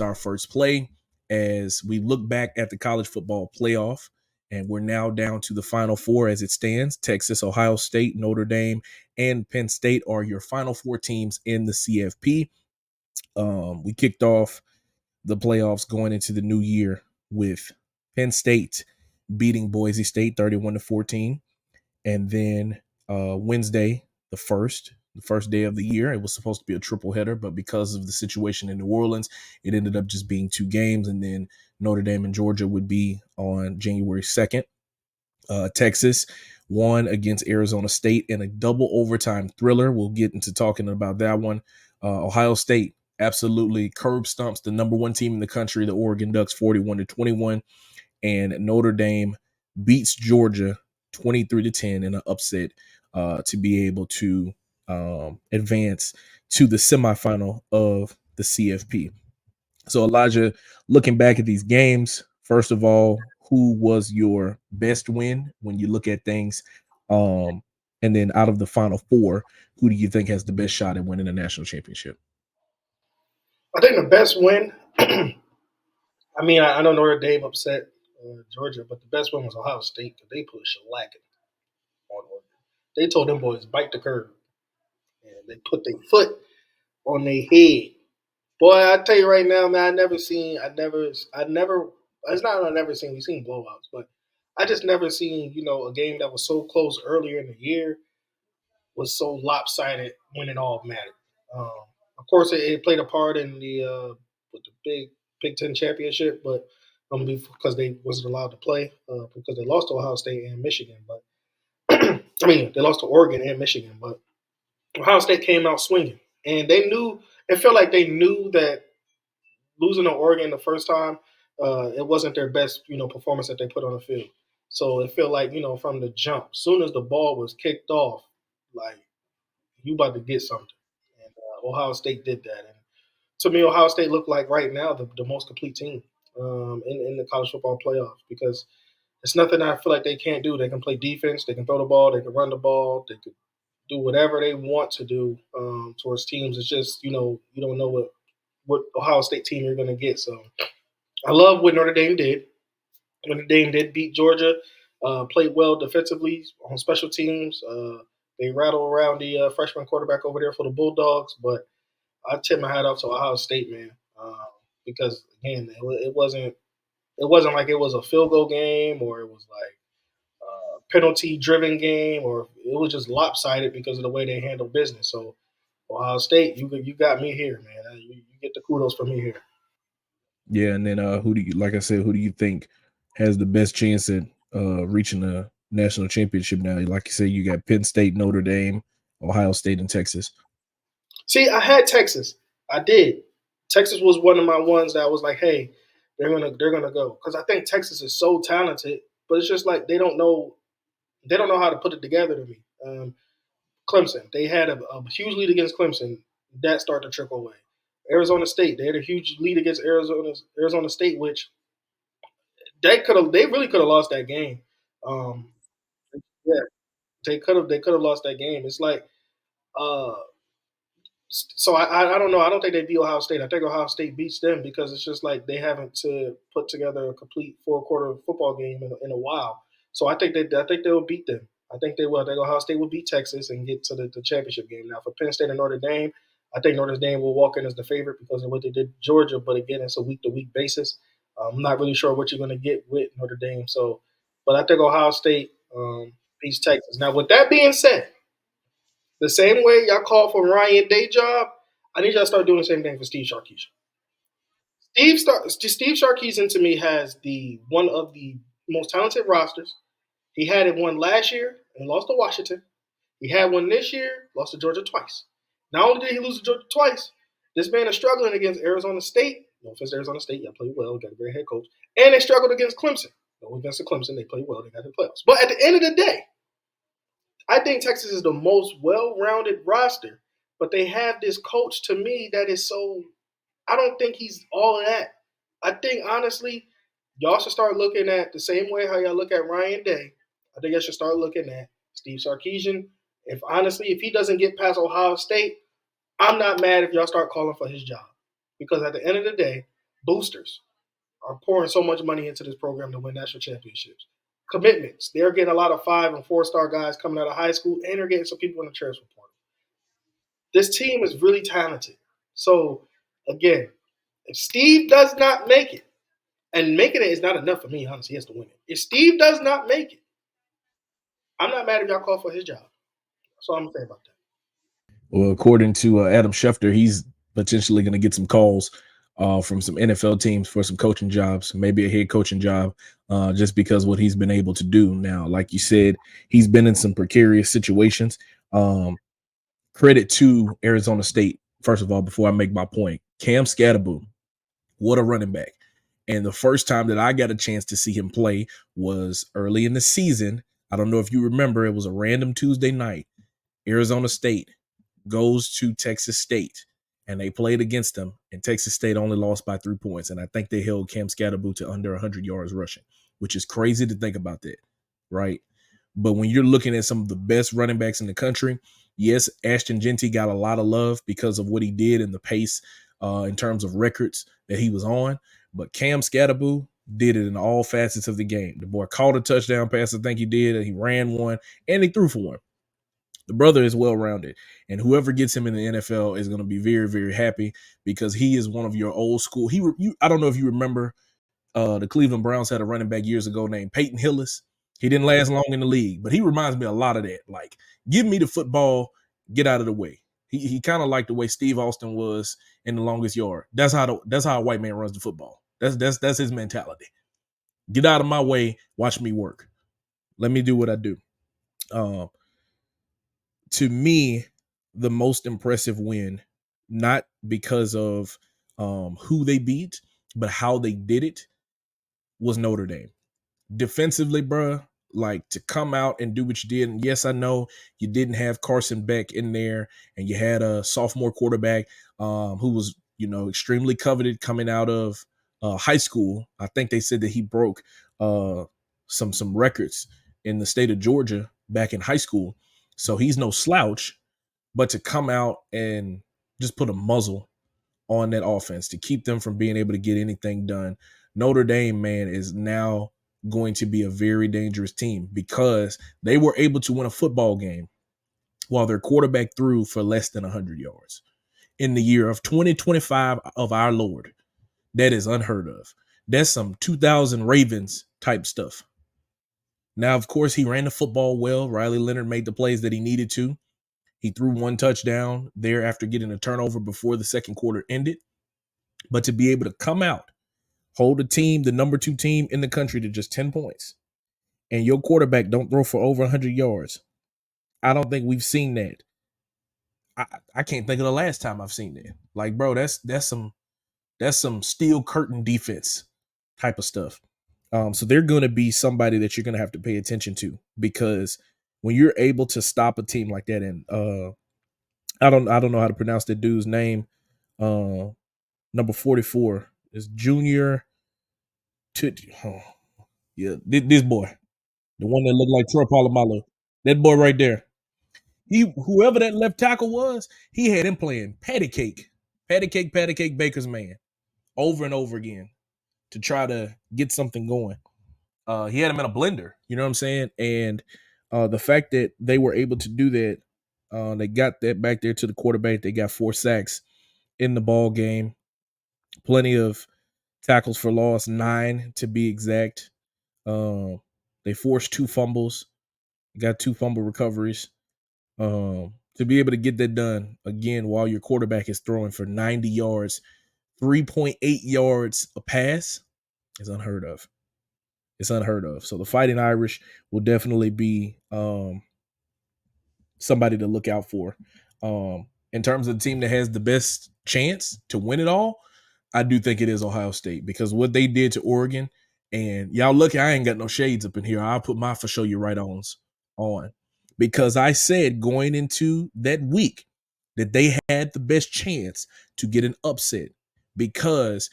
our first play as we look back at the college football playoff. And we're now down to the final four as it stands. Texas, Ohio State, Notre Dame, and Penn State are your final four teams in the CFP. We kicked off the playoffs going into the new year with Penn State beating Boise State 31-14. And then Wednesday, the first day of the year, it was supposed to be a triple header, but because of the situation in New Orleans, it ended up just being two games. And then Notre Dame and Georgia would be on January 2nd. Texas won against Arizona State in a double overtime thriller. We'll get into talking about that one. Ohio State absolutely curb stomps the number one team in the country, the Oregon Ducks, 41-21. And Notre Dame beats Georgia 23-10 in an upset to be able to advance to the semifinal of the CFP. So, Elijah, looking back at these games, first of all, who was your best win when you look at things? And then out of the final four, who do you think has the best shot at winning a national championship? I think the best win, I mean, I know Notre Dame upset Georgia, but the best win was Ohio State because they put shellacking on Oregon. They told them boys, bite the curve. And they put their foot on their head. Boy, I tell you right now, man, it's not I never seen, we've seen blowouts, but I just never seen, a game that was so close earlier in the year was so lopsided when it all mattered. Um, of course, it played a part in with the Big Ten championship, but because they wasn't allowed to play because they lost to Ohio State and Michigan. But I mean, they lost to Oregon and Michigan, but Ohio State came out swinging, and they knew. It felt like they knew that losing to Oregon the first time, it wasn't their best, performance that they put on the field. So it felt like, from the jump, as soon as the ball was kicked off, like you about to get something. And Ohio State did that. And to me, Ohio State looked like right now the most complete team in the college football playoff because it's nothing I feel like they can't do. They can play defense, they can throw the ball, they can run the ball, they could do whatever they want to do towards teams. It's just, you don't know what Ohio State team you're going to get. So I love what Notre Dame did. Notre Dame did beat Georgia, played well defensively on special teams. They rattled around the freshman quarterback over there for the Bulldogs, but I tip my hat off to Ohio State, man, because again, it wasn't like it was a field goal game or it was like penalty driven game or it was just lopsided because of the way they handle business. So Ohio State, you got me here, man. You get the kudos from me here. Yeah, and then who do you, like I said, who do you think has the best chance at reaching a national championship now? Like you said, you got Penn State, Notre Dame, Ohio State, and Texas. See, I had Texas. I did. Texas was one of my ones that was like, hey, they're gonna go because I think Texas is so talented, but it's just like they don't know how to put it together to me. Clemson, they had a huge lead against Clemson. That started to trickle away. Arizona State, they had a huge lead against Arizona State, which they really could have lost that game. Um, yeah, they could have lost that game. It's like uh, so I don't know. I don't think they beat Ohio State. I think Ohio State beats them because it's just like they haven't to put together a complete 4 quarter football game in a while. So I think they'll beat them. I think they will. I think Ohio State will beat Texas and get to the championship game. Now for Penn State and Notre Dame, I think Notre Dame will walk in as the favorite because of what they did to Georgia. But again, it's a week to week basis. I'm not really sure what you're going to get with Notre Dame. So, but I think Ohio State beats Texas. Now with that being said. The same way y'all call for Ryan Day job, I need y'all to start doing the same thing for Steve Sarkisian. Steve Sarkisian to me has the one of the most talented rosters. He had it one last year and lost to Washington. He had one this year, lost to Georgia twice. Not only did he lose to Georgia twice, this man is struggling against Arizona State. No offense to Arizona State, y'all played well, got a great head coach. And they struggled against Clemson. No offense to Clemson, they played well, they got the playoffs. But at the end of the day, I think Texas is the most well-rounded roster, but they have this coach to me that is so. I don't think he's all of that. I think honestly, y'all should start looking at the same way how y'all look at Ryan Day. I think y'all should start looking at Steve Sarkisian. If he doesn't get past Ohio State, I'm not mad if y'all start calling for his job because at the end of the day, Boosters are pouring so much money into this program to win national championships. Commitments. They're getting a lot of 5 and 4 star guys coming out of high school, and they're getting some people in the transfer portal. This team is really talented. So, again, if Steve does not make it, and making it is not enough for me, honestly, he has to win it. If Steve does not make it, I'm not mad if y'all call for his job. That's all I'm going to say about that. Well, according to Adam Schefter, he's potentially going to get some calls from some NFL teams for some coaching jobs, maybe a head coaching job, just because what he's been able to do now. Like you said, he's been in some precarious situations. Credit to Arizona State, first of all, before I make my point. Cam Scatterboom, what a running back. And the first time that I got a chance to see him play was early in the season. I don't know if you remember, it was a random Tuesday night. Arizona State goes to Texas State and they played against them, and Texas State only lost by 3 points. And I think they held Cam Scatterboot to under 100 yards rushing, which is crazy to think about that, right? But when you're looking at some of the best running backs in the country, yes, Ashton Genty got a lot of love because of what he did and the pace in terms of records that he was on. But Cam Scatterboot did it in all facets of the game. The boy caught a touchdown pass, I think he did, and he ran one, and he threw for one. The brother is well rounded, and whoever gets him in the NFL is going to be very, very happy because he is one of your old school. I don't know if you remember, the Cleveland Browns had a running back years ago named Peyton Hillis. He didn't last long in the league, but he reminds me a lot of that. Like, give me the football, get out of the way. He kind of like the way Steve Austin was in The Longest Yard. That's how a white man runs the football. That's his mentality. Get out of my way, watch me work. Let me do what I do. Um, to me, the most impressive win, not because of who they beat, but how they did it, was Notre Dame. Defensively, bruh, like to come out and do what you did. And yes, I know you didn't have Carson Beck in there, and you had a sophomore quarterback who was, extremely coveted coming out of high school. I think they said that he broke some records in the state of Georgia back in high school. So he's no slouch, but to come out and just put a muzzle on that offense to keep them from being able to get anything done. Notre Dame, man, is now going to be a very dangerous team because they were able to win a football game while their quarterback threw for less than 100 yards in the year of 2025 of our Lord. That is unheard of. That's some 2000 Ravens type stuff. Now, of course, he ran the football well. Riley Leonard made the plays that he needed to. He threw one touchdown there after getting a turnover before the second quarter ended. But to be able to come out, hold a team, the number 2 team in the country, to just 10 points, and your quarterback don't throw for over 100 yards, I don't think we've seen that. I can't think of the last time I've seen that. Like, bro, that's some steel curtain defense type of stuff. So they're going to be somebody that you're going to have to pay attention to, because when you're able to stop a team like that, and I don't know how to pronounce that dude's name. Number 44 is Junior. Oh, yeah, this boy, the one that looked like Troy Polamalu, that boy right there. Whoever that left tackle was, he had him playing patty cake, Baker's man, over and over again to try to get something going. He had him in a blender, you know what I'm saying? And the fact that they were able to do that, they got that back there to the quarterback. They got 4 sacks in the ball game, plenty of tackles for loss, 9 to be exact. They forced 2 fumbles, got 2 fumble recoveries. To be able to get that done again while your quarterback is throwing for 90 yards, 3.8 yards a pass, is unheard of. It's unheard of. So the Fighting Irish will definitely be somebody to look out for. In terms of the team that has the best chance to win it all, I do think it is Ohio State, because what they did to Oregon, and y'all lucky I ain't got no shades up in here. I'll put my for show you right on, because I said going into that week that they had the best chance to get an upset, because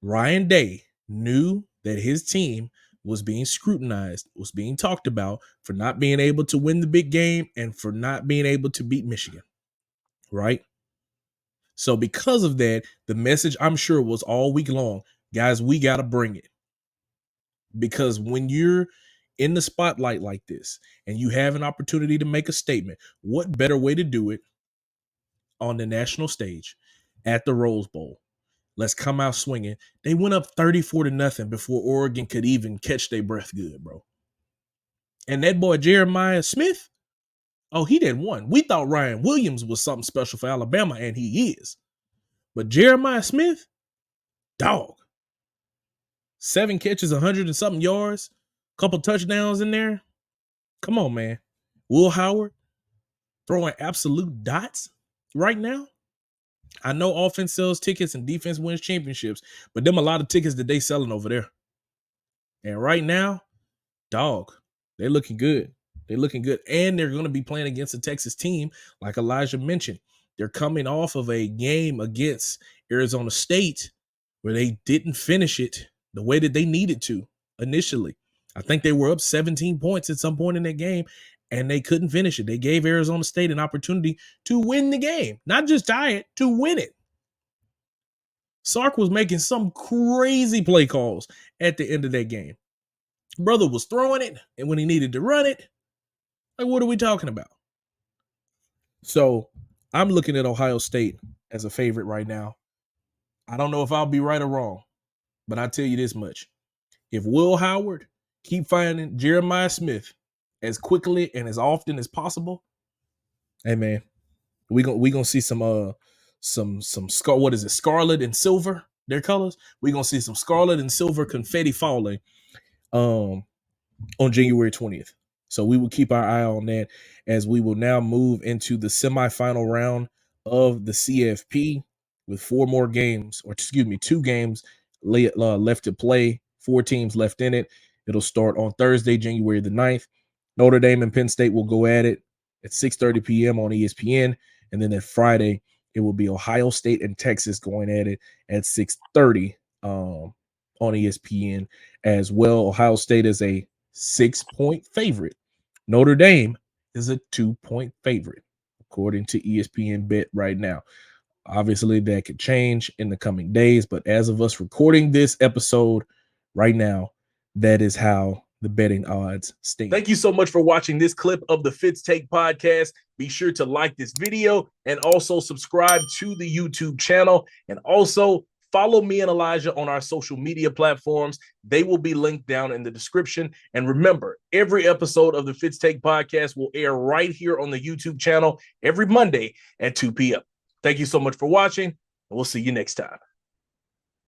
Ryan Day knew that his team was being scrutinized, was being talked about for not being able to win the big game and for not being able to beat Michigan, right? So because of that, the message I'm sure was all week long, guys, we got to bring it. Because when you're in the spotlight like this and you have an opportunity to make a statement, what better way to do it on the national stage at the Rose Bowl? Let's come out swinging. They went up 34-0 before Oregon could even catch their breath good, bro. And that boy Jeremiah Smith, oh, he didn't won. We thought Ryan Williams was something special for Alabama, and he is. But Jeremiah Smith, dog. 7 catches, 100 and something yards, couple touchdowns in there. Come on, man. Will Howard throwing absolute dots right now. I know offense sells tickets and defense wins championships, but them a lot of tickets that they selling over there. And right now, dog, they're looking good. They're looking good. And they're going to be playing against a Texas team, like Elijah mentioned. They're coming off of a game against Arizona State where they didn't finish it the way that they needed to initially. I think they were up 17 points at some point in that game, and they couldn't finish it. They gave Arizona State an opportunity to win the game, not just tie it, to win it. Sark was making some crazy play calls at the end of that game. Brother was throwing it, and when he needed to run it, like, what are we talking about? So I'm looking at Ohio State as a favorite right now. I don't know if I'll be right or wrong, but I tell you this much. If Will Howard keep finding Jeremiah Smith as quickly and as often as possible, hey man, we gonna see some what is it, scarlet and silver, their colors. We're gonna see some scarlet and silver confetti falling on January 20th. So we will keep our eye on that as we will now move into the semifinal round of the CFP with 2 games left to play, 4 teams left in it. It'll start on Thursday, January the 9th. Notre Dame and Penn State will go at it at 6:30 p.m. on ESPN. And then at Friday, it will be Ohio State and Texas going at it at 6:30 on ESPN as well. Ohio State is a 6-point favorite. Notre Dame is a 2-point favorite, according to ESPN Bet right now. Obviously, that could change in the coming days, but as of us recording this episode right now, that is how the betting odds stand. Thank you so much for watching this clip of the Fitz Take podcast. Be sure to like this video and also subscribe to the YouTube channel, and also follow me and Elijah on our social media platforms. They will be linked down in the description. And remember, every episode of the Fitz Take podcast will air right here on the YouTube channel every Monday at 2 p.m. Thank you so much for watching, and we'll see you next time.